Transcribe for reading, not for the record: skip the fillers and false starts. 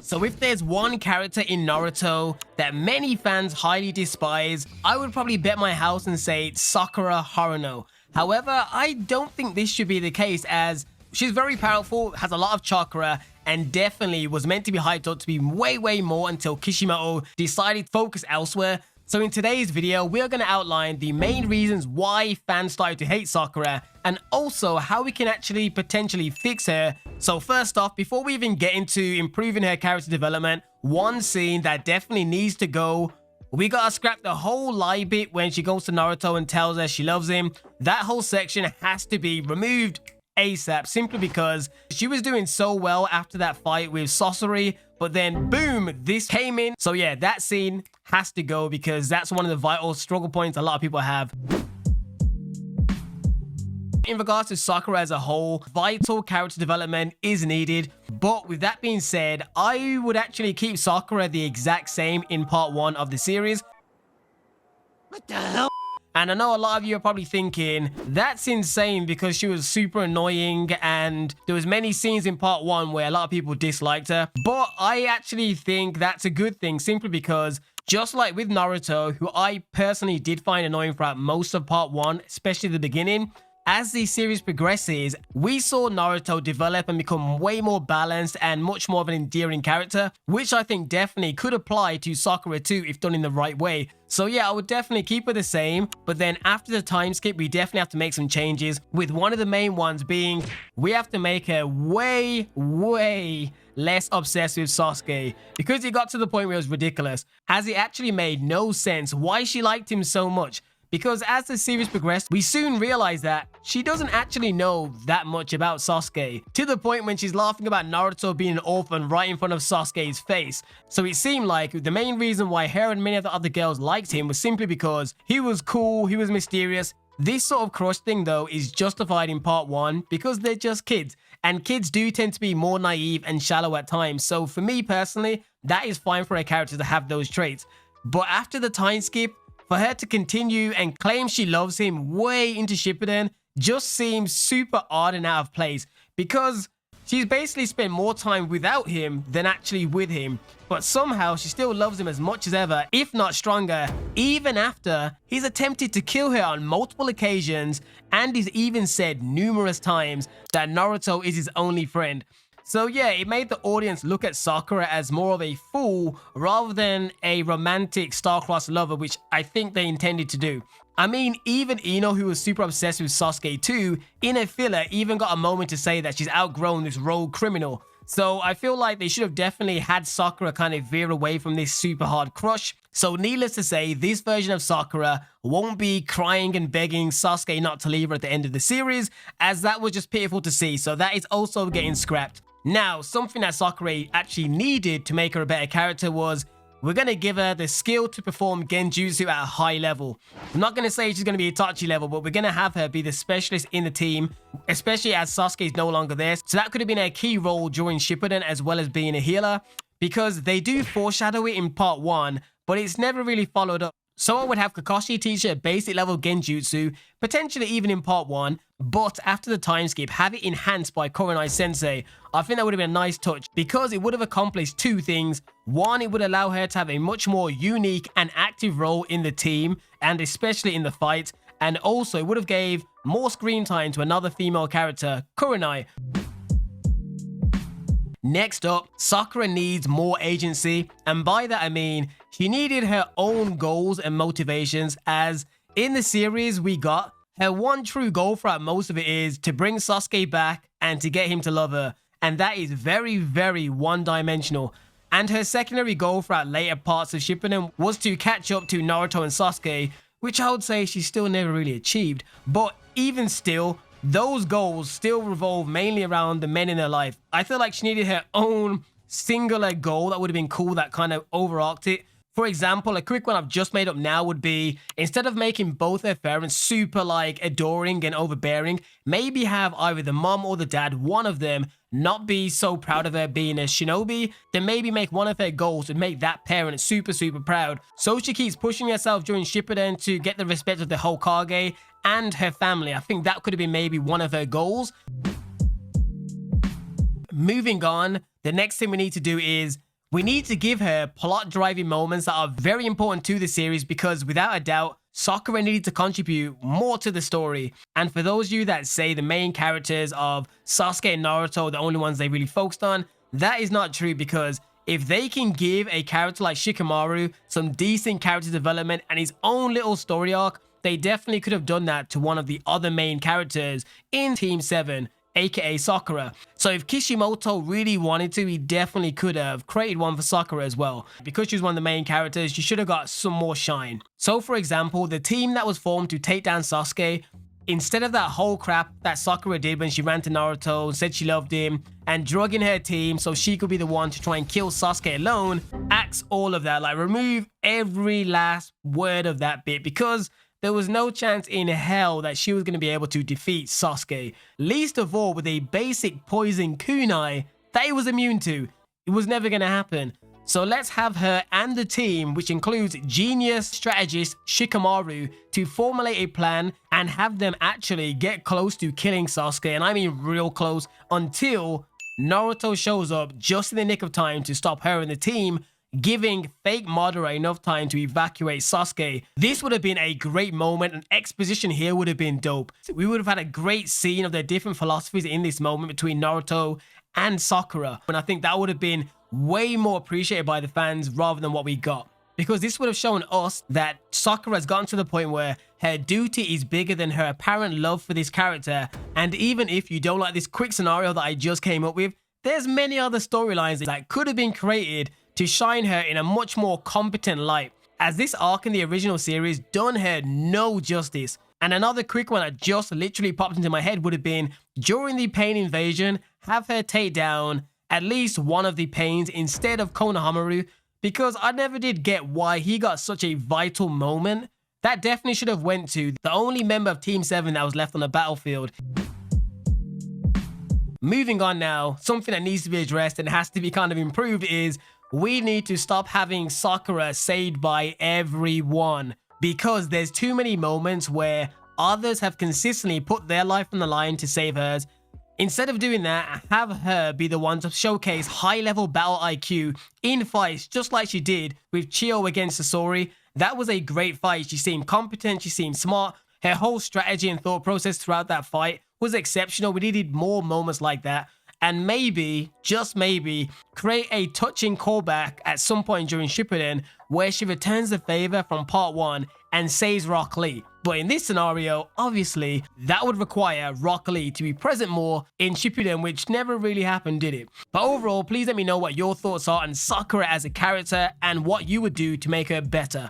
So if there's one character in Naruto that many fans highly despise, I would probably bet my house and say Sakura Haruno. However, I don't think this should be the case, as she's very powerful, has a lot of chakra, and definitely was meant to be hyped up to be way more until Kishimoto decided to focus elsewhere. So in today's video, we're going to outline the main reasons why fans started to hate Sakura, and also how we can actually potentially fix her. So first off, before we even get into improving her character development, one scene that definitely needs to go. We gotta scrap the whole lie bit when she goes to Naruto and tells her she loves him. That whole section has to be removed ASAP, simply because she was doing so well after that fight with Sasori, but then boom, this came in. So yeah, that scene has to go because that's one of the vital struggle points a lot of people have. In regards to Sakura as a whole, vital character development is needed. But with that being said, I would actually keep Sakura the exact same in part 1 of the series. What the hell? And I know a lot of you are probably thinking, that's insane because she was super annoying and there was many scenes in part 1 where a lot of people disliked her. But I actually think that's a good thing, simply because just like with Naruto, who I personally did find annoying throughout most of part 1, especially the beginning, as the series progresses, we saw Naruto develop and become way more balanced and much more of an endearing character, which I think definitely could apply to Sakura too if done in the right way. So yeah, I would definitely keep her the same, but then after the time skip, we definitely have to make some changes, with one of the main ones being we have to make her way less obsessed with Sasuke, because it got to the point where it was ridiculous, as it actually made no sense why she liked him so much. Because as the series progressed, we soon realized that she doesn't actually know that much about Sasuke, to the point when she's laughing about Naruto being an orphan right in front of Sasuke's face. So it seemed like the main reason why her and many of the other girls liked him was simply because he was cool, he was mysterious. This sort of crush thing though is justified in part 1 because they're just kids, and kids do tend to be more naive and shallow at times. So for me personally, that is fine for a character to have those traits. But after the time skip, for her to continue and claim she loves him way into Shippuden just seems super odd and out of place, because she's basically spent more time without him than actually with him, but somehow she still loves him as much as ever, if not stronger, even after he's attempted to kill her on multiple occasions, and he's even said numerous times that Naruto is his only friend. So yeah, it made the audience look at Sakura as more of a fool rather than a romantic star-crossed lover, which I think they intended to do. I mean, even Ino, who was super obsessed with Sasuke too, in a filler even got a moment to say that she's outgrown this rogue criminal. So I feel like they should have definitely had Sakura kind of veer away from this super hard crush. So needless to say, this version of Sakura won't be crying and begging Sasuke not to leave her at the end of the series, as that was just pitiful to see. So that is also getting scrapped. Now, something that Sakura actually needed to make her a better character was, we're going to give her the skill to perform genjutsu at a high level. I'm not going to say she's going to be Itachi level, but we're going to have her be the specialist in the team, especially as Sasuke is no longer there. So that could have been a key role during Shippuden, as well as being a healer, because they do foreshadow it in part 1, but it's never really followed up. So I would have Kakashi teach her basic level genjutsu, potentially even in part 1, but after the time skip, have it enhanced by Kurenai Sensei. I think that would have been a nice touch, because it would have accomplished two things. One, it would allow her to have a much more unique and active role in the team, and especially in the fight, and also it would have gave more screen time to another female character, Kurenai. Next up, Sakura needs more agency, and by that I mean she needed her own goals and motivations, as in the series we got her one true goal throughout most of it is to bring Sasuke back and to get him to love her, and that is very one-dimensional. And her secondary goal throughout later parts of Shippuden was to catch up to Naruto and Sasuke, which I would say she still never really achieved. But even still, those goals still revolve mainly around the men in her life. I feel like she needed her own singular goal that would have been cool, that kind of overarched it. For example, a quick one I've just made up now would be, instead of making both her parents super like adoring and overbearing, maybe have either the mom or the dad, one of them, not be so proud of her being a shinobi. Then maybe make one of her goals and make that parent super proud, so she keeps pushing herself during Shippuden to get the respect of the Hokage and her family. I think that could have been maybe one of her goals. Moving on, the next thing we need to do is We need to give her plot-driving moments that are very important to the series because without a doubt, Sakura needed to contribute more to the story. And for those of you that say the main characters of Sasuke and Naruto are the only ones they really focused on, that is not true because if they can give a character like Shikamaru some decent character development and his own little story arc, they definitely could have done that to one of the other main characters in Team 7, aka Sakura. So if Kishimoto really wanted to, he definitely could have created one for Sakura as well. Because she was one of the main characters, she should have got some more shine. So for example, the team that was formed to take down Sasuke, instead of that whole crap that Sakura did when she ran to Naruto, said she loved him, and drug in her team so she could be the one to try and kill Sasuke alone, axe all of that, like remove every last word of that bit because there was no chance in hell that she was going to be able to defeat Sasuke. Least of all with a basic poison kunai that he was immune to. It was never going to happen. So let's have her and the team, which includes genius strategist Shikamaru, to formulate a plan and have them actually get close to killing Sasuke. And I mean real close, until Naruto shows up just in the nick of time to stop her and the team, giving fake Madara enough time to evacuate Sasuke. This would have been a great moment, and exposition here would have been dope. We would have had a great scene of their different philosophies in this moment between Naruto and Sakura, and I think that would have been way more appreciated by the fans rather than what we got. Because this would have shown us that Sakura has gotten to the point where her duty is bigger than her apparent love for this character, and even if you don't like this quick scenario that I just came up with, there's many other storylines that could have been created to shine her in a much more competent light, as this arc in the original series done her no justice. And another quick one that just literally popped into my head would have been, during the Pain invasion, have her take down at least one of the Pains instead of Konohamaru, because I never did get why he got such a vital moment. That definitely should have went to the only member of Team 7 that was left on the battlefield. Moving on now, something that needs to be addressed and has to be kind of improved is we need to stop having Sakura saved by everyone, because there's too many moments where others have consistently put their life on the line to save hers. Instead of doing that, have her be the one to showcase high-level battle IQ in fights, just like she did with Chio against Sasori. That was a great fight. She seemed competent, she seemed smart. Her whole strategy and thought process throughout that fight was exceptional. We needed more moments like that. And maybe, just maybe, create a touching callback at some point during Shippuden where she returns the favor from part 1 and saves Rock Lee. But in this scenario, obviously, that would require Rock Lee to be present more in Shippuden, which never really happened, did it? But overall, please let me know what your thoughts are on Sakura as a character and what you would do to make her better.